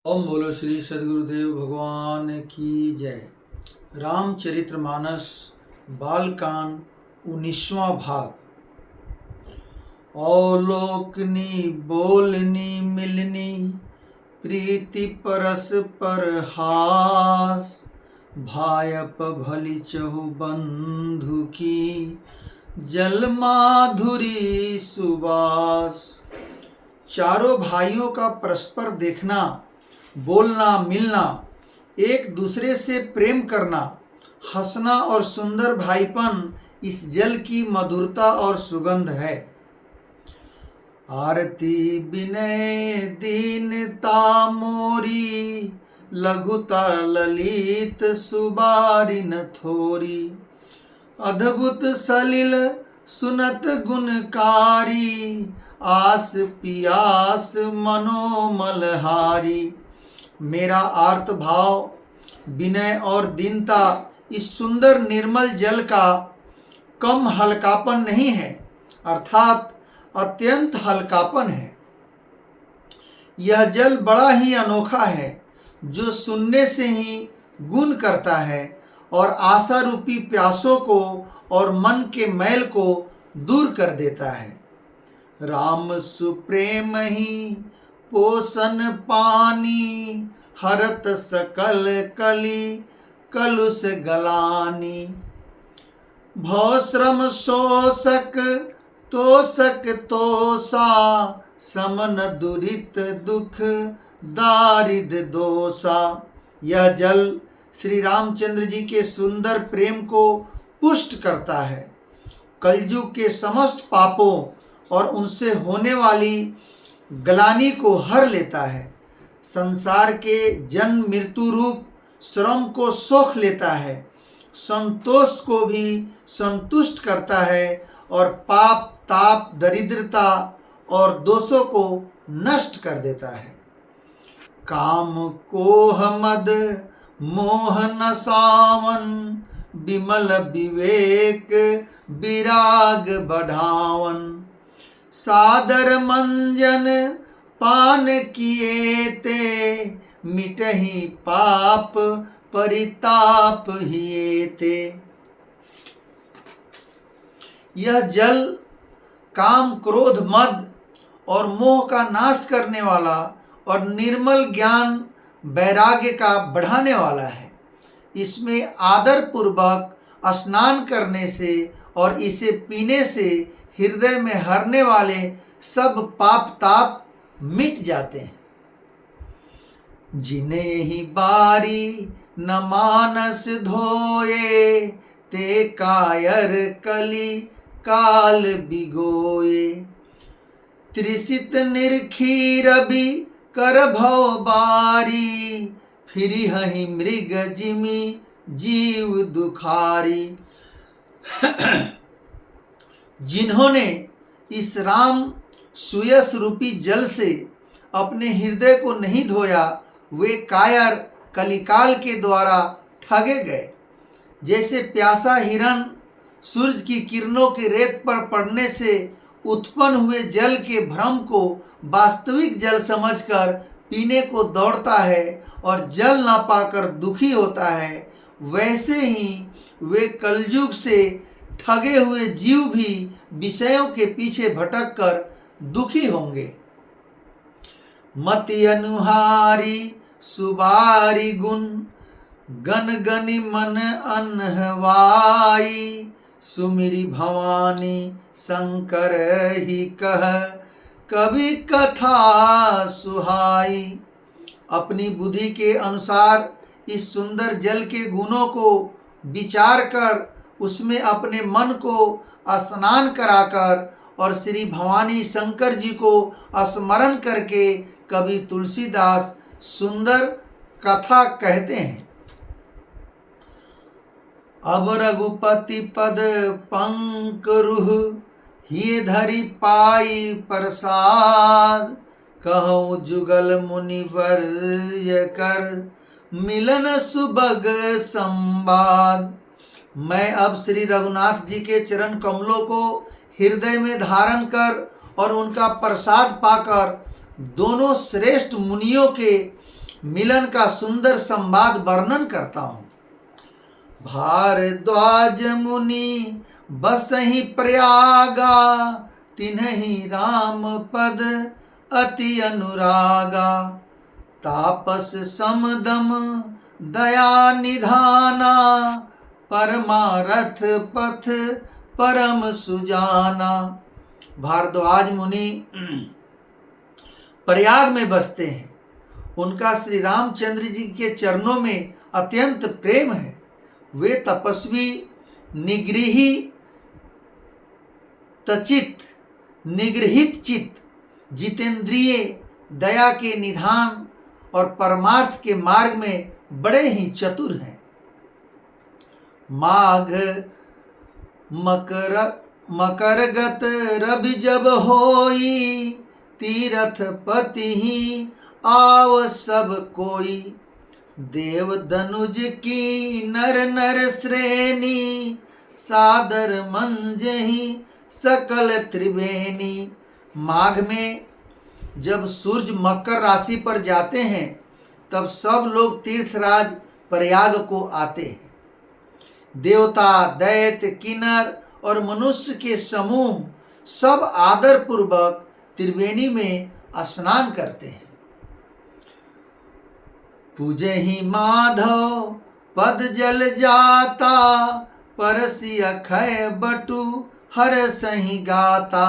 ओम बोलो श्री सदगुरुदेव भगवान की जय। रामचरितमानस बालकांड 19वां भाग। अवलोकनी बोलनी मिलनी प्रीति परस पर हास, भायप भली चहु बंधु की जल माधुरी सुबास। चारों भाइयों का परस्पर देखना, बोलना, मिलना, एक दूसरे से प्रेम करना, हंसना और सुंदर भाईपन इस जल की मधुरता और सुगंध है। आरती विनय दीनता मोरी, लघुता ललित सुबारिन थोरी। अद्भुत सलिल सुनत गुणकारी, आस पियास मनोमलहारी। मेरा आर्त भाव, विनय और दीनता इस सुंदर निर्मल जल का कम हल्कापन नहीं है, अर्थात अत्यंत हल्कापन है। यह जल बड़ा ही अनोखा है, जो सुनने से ही गुण करता है और आशा रूपी प्यासों को और मन के मैल को दूर कर देता है। राम सुप्रेम ही पोषण पानी, हरत सकल कली कलुष गलानी। भव श्रम शोषक तोषक तोषा, समन दुरित दुख दारिद दोषा। यह जल श्री रामचंद्र जी के सुंदर प्रेम को पुष्ट करता है, कलयुग के समस्त पापों और उनसे होने वाली ग्लानि को हर लेता है, संसार के जन्म मृत्यु रूप श्रम को सोख लेता है, संतोष को भी संतुष्ट करता है और पाप ताप दरिद्रता और दोषों को नष्ट कर देता है। काम कोह मद मोह नसावन, विमल विवेक विराग बढ़ावन। सादर मंजन पान किए ते, मिटहि पाप परिताप हिए ते। यह जल काम क्रोध मद और मोह का नाश करने वाला और निर्मल ज्ञान वैराग्य का बढ़ाने वाला है। इसमें आदर पूर्वक स्नान करने से और इसे पीने से हृदय में हरने वाले सब पाप ताप मिट जाते हैं। जिन्हें ही बारी न मानस धोए, ते कायर कली काल बिगोए। त्रिसित निर्खी रवि कर भव बारी, फिरी हहि मृग जिमि जीव दुखारी। जिन्होंने इस राम सुयस रूपी जल से अपने हृदय को नहीं धोया, वे कायर कलिकाल के द्वारा ठगे गए। जैसे प्यासा हिरन सूरज की किरणों के रेत पर पड़ने से उत्पन्न हुए जल के भ्रम को वास्तविक जल समझकर पीने को दौड़ता है और जल ना पाकर दुखी होता है, वैसे ही वे कलयुग से ठगे हुए जीव भी विषयों के पीछे भटक कर दुखी होंगे। मति अनुहारी सुबारी गुण, गन गनि मन अनहवाई। सुमिरी भवानी शंकर ही कह, कवि कथा सुहाई। अपनी बुद्धि के अनुसार इस सुंदर जल के गुणों को विचार कर उसमें अपने मन को स्नान कराकर और श्री भवानी शंकर जी को स्मरण करके कवि तुलसीदास सुंदर कथा कहते हैं। अब रघुपति पद पंकरुह, हिय धरि पाई प्रसाद। कहूँ जुगल मुनिवर कर, मिलन सुबग संवाद। मैं अब श्री रघुनाथ जी के चरण कमलों को हृदय में धारण कर और उनका प्रसाद पाकर दोनों श्रेष्ठ मुनियों के मिलन का सुंदर संवाद वर्णन करता हूँ। भारद्वाज मुनि बसहि प्रयागा, तिन्हि राम पद अति अनुरागा। तापस समदम दया निधाना, परमारथ पथ परम सुजाना। भारद्वाज मुनि प्रयाग में बसते हैं। उनका श्री रामचंद्र जी के चरणों में अत्यंत प्रेम है। वे तपस्वी, निगृहित चित्त, जितेंद्रिय, दया के निधान और परमार्थ के मार्ग में बड़े ही चतुर हैं। माघ मकरगत रवि जब होई, तीरथ पति ही आव सब कोई। देव दनुज की नर नर श्रेणी, सादर मंजहि सकल त्रिवेणी। माघ में जब सूर्य मकर राशि पर जाते हैं तब सब लोग तीर्थराज प्रयाग को आते हैं। देवता, दैत्य, किन्नर और मनुष्य के समूह सब आदर पूर्वक त्रिवेणी में स्नान करते हैं। पूजहि माधव पद जल जाता, परसि अखय बटु हर सही गाता।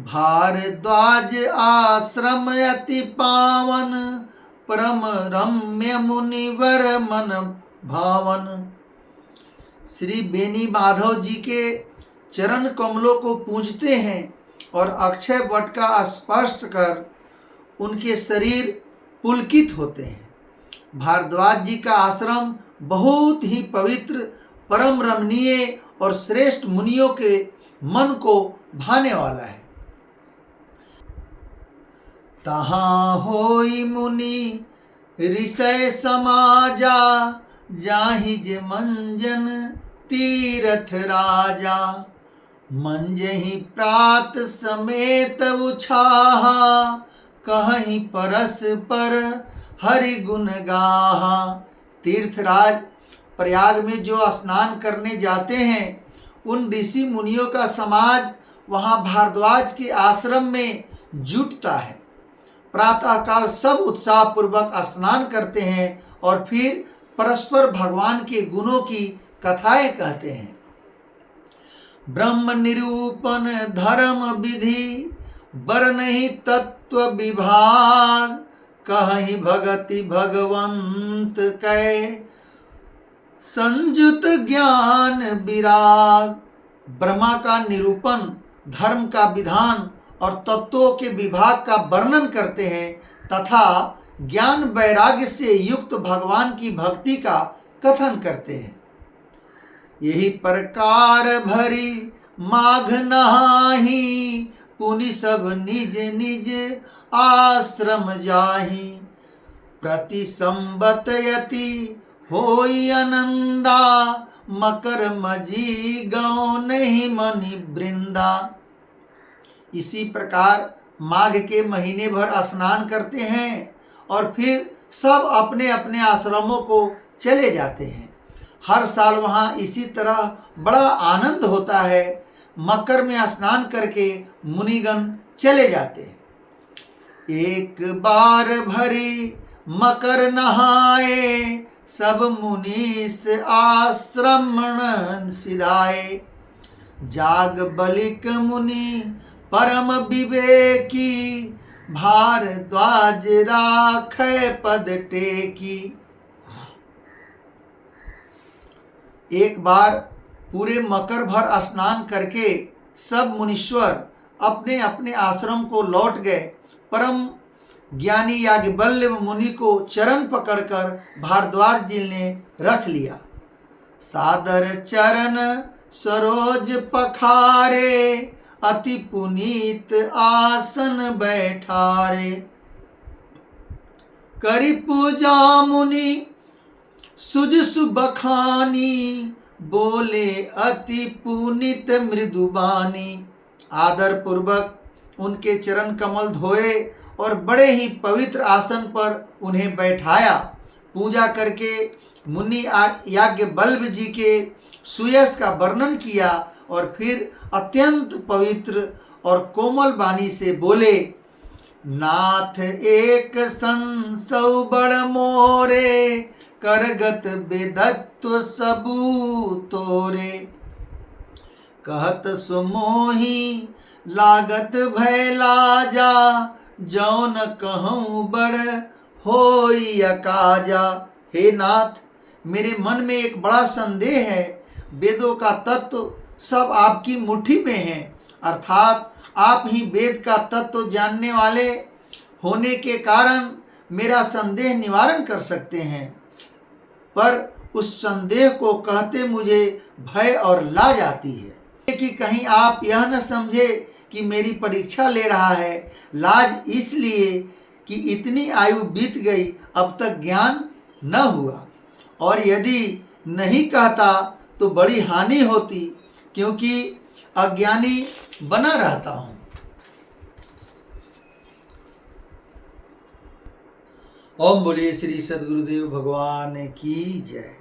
भारद्वाज आश्रम अति पावन, परम रम्य मुनिवर मन भावन। श्री बेनी माधव जी के चरण कमलों को पूजते हैं और अक्षय वट का स्पर्श कर उनके शरीर पुलकित होते हैं। भारद्वाज जी का आश्रम बहुत ही पवित्र, परम रमणीय और श्रेष्ठ मुनियों के मन को भाने वाला है। तहाँ होई मुनि ऋषय समाजा, जाहि जे मंजन तीरथ राजा। मंजहि प्रात समेत उछाहा, कहीं परस पर हरि गुण गाहा। तीर्थराज प्रयाग में जो स्नान करने जाते हैं उन ऋषि मुनियों का समाज वहाँ भारद्वाज के आश्रम में जुटता है। प्रातःकाल सब उत्साह पूर्वक स्नान करते हैं और फिर परस्पर भगवान के गुणों की कथाएं कहते हैं। ब्रह्म निरूपण धर्म विधि, बरनहि तत्व विभाग। कहीं भगति भगवंत कै, संयुत ज्ञान विराग। ब्रह्मा का निरूपण, धर्म का विधान और तत्वों के विभाग का वर्णन करते हैं तथा ज्ञान वैराग्य से युक्त भगवान की भक्ति का कथन करते हैं। यही प्रकार भरी माघ नहाही, पुनि सब निज निज आश्रम जाही। प्रति संबत यति होई आनंदा, मकर मजी गौ नहीं मणि वृंदा। इसी प्रकार माघ के महीने भर स्नान करते हैं और फिर सब अपने अपने आश्रमों को चले जाते हैं। हर साल वहाँ इसी तरह बड़ा आनंद होता है। मकर में स्नान करके मुनिगण चले जाते हैं। एक बार भरी मकर नहाए, सब मुनीस आश्रमण सिधाए। जाग बलिक मुनि परम विवेकी, भारद्वाज राखै पद टेकी। एक बार पूरे मकर भर स्नान करके सब मुनीश्वर अपने अपने आश्रम को लौट गए। परम ज्ञानी याज्ञवल्क्य मुनि को चरण पकड़कर भारद्वाज जी ने रख लिया। सादर चरण सरोज पखारे, अति पुनीत आसन बैठारे। करि पूजा मुनि सुजसु बखानी, बोले अति पुनीत मृदुबानी। आदर पूर्वक उनके चरण कमल धोए और बड़े ही पवित्र आसन पर उन्हें बैठाया। पूजा करके मुनि याज्ञवल्क्य जी के सुयश का वर्णन किया और फिर अत्यंत पवित्र और कोमल वाणी से बोले, नाथ एक संसौ बड़ मोरे, करगत बेदत्व सबू तोरे। कहत सुमोही लागत भय लाजा, जौन कहूँ बड़ होई अकाजा। हे नाथ, मेरे मन में एक बड़ा संदेह है। वेदों का तत्व सब आपकी मुट्ठी में है, अर्थात आप ही वेद का तत्व जानने वाले होने के कारण मेरा संदेह निवारण कर सकते हैं, पर उस संदेह को कहते मुझे भय और लाज आती है कि कहीं आप यह न समझे कि मेरी परीक्षा ले रहा है। लाज इसलिए कि इतनी आयु बीत गई, अब तक ज्ञान न हुआ, और यदि नहीं कहता तो बड़ी हानि होती, क्योंकि अज्ञानी बना रहता हूँ। ओम बोलिए श्री सद्गुरुदेव भगवान की जय।